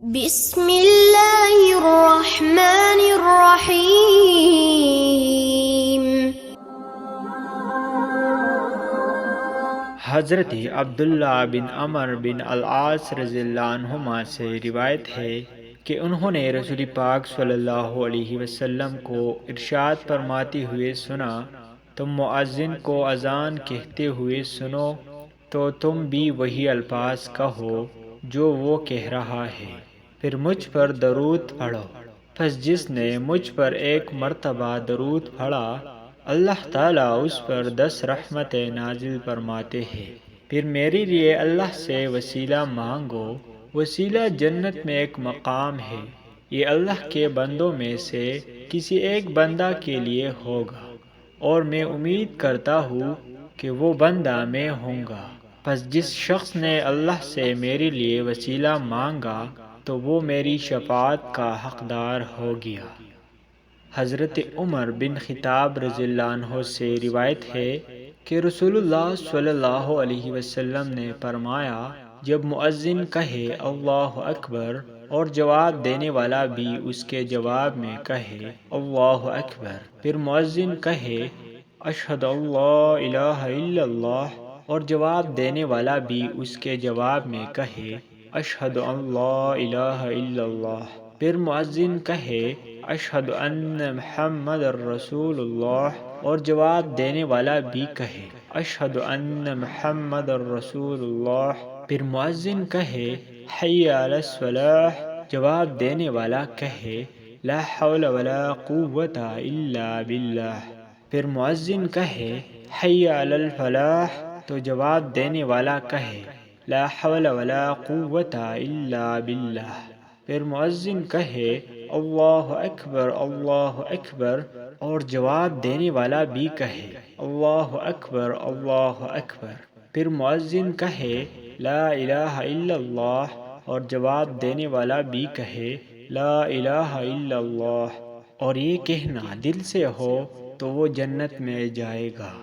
بسم اللہ الرحمن الرحیم۔ حضرت عبداللہ بن عمر بن العاص رضی اللہ عنہما سے روایت ہے کہ انہوں نے رسول پاک صلی اللہ علیہ وسلم کو ارشاد فرماتے ہوئے سنا، تم مؤذن کو اذان کہتے ہوئے سنو تو تم بھی وہی الفاظ کہو جو وہ کہہ رہا ہے، پھر مجھ پر درود پڑھو۔ پس جس نے مجھ پر ایک مرتبہ درود پڑھا، اللہ تعالیٰ اس پر 10 رحمتیں نازل فرماتے ہیں۔ پھر میرے لیے اللہ سے وسیلہ مانگو۔ وسیلہ جنت میں ایک مقام ہے، یہ اللہ کے بندوں میں سے کسی ایک بندہ کے لیے ہوگا، اور میں امید کرتا ہوں کہ وہ بندہ میں ہوں گا۔ پس جس شخص نے اللہ سے میرے لیے وسیلہ مانگا تو وہ میری شفاعت کا حقدار ہو گیا۔ حضرت عمر بن خطاب رضی اللہ عنہ سے روایت ہے کہ رسول اللہ صلی اللہ علیہ وسلم نے فرمایا، جب مؤذن کہے اللہ اکبر اور جواب دینے والا بھی اس کے جواب میں کہے اللہ اکبر، پھر مؤذن کہے اشہد اللہ الہ الا اللہ اور جواب دینے والا بھی اس کے جواب میں کہے اشہد اللہ الہ الا اللہ، پھر مؤذن کہے اشہد ان محمد الرسول اللہ اور جواب دینے والا بھی کہے اشہد ان محمد الرسول اللہ، پھر مؤذن کہے حی علی الصلاح، جواب دینے والا کہے لا حول ولا قوة الا باللہ، پھر مؤذن کہے حی علی الفلاح تو جواب دینے والا کہے لا حول ولا قوة الا باللہ، پھر مؤذن کہے اللہ اکبر اور جواب دینے والا بھی کہے اللہ اکبر، پھر مؤذن کہے لا الہ الا اللہ اور جواب دینے والا بھی کہے لا الہ الا اللہ، اور یہ کہنا دل سے ہو تو وہ جنت میں جائے گا۔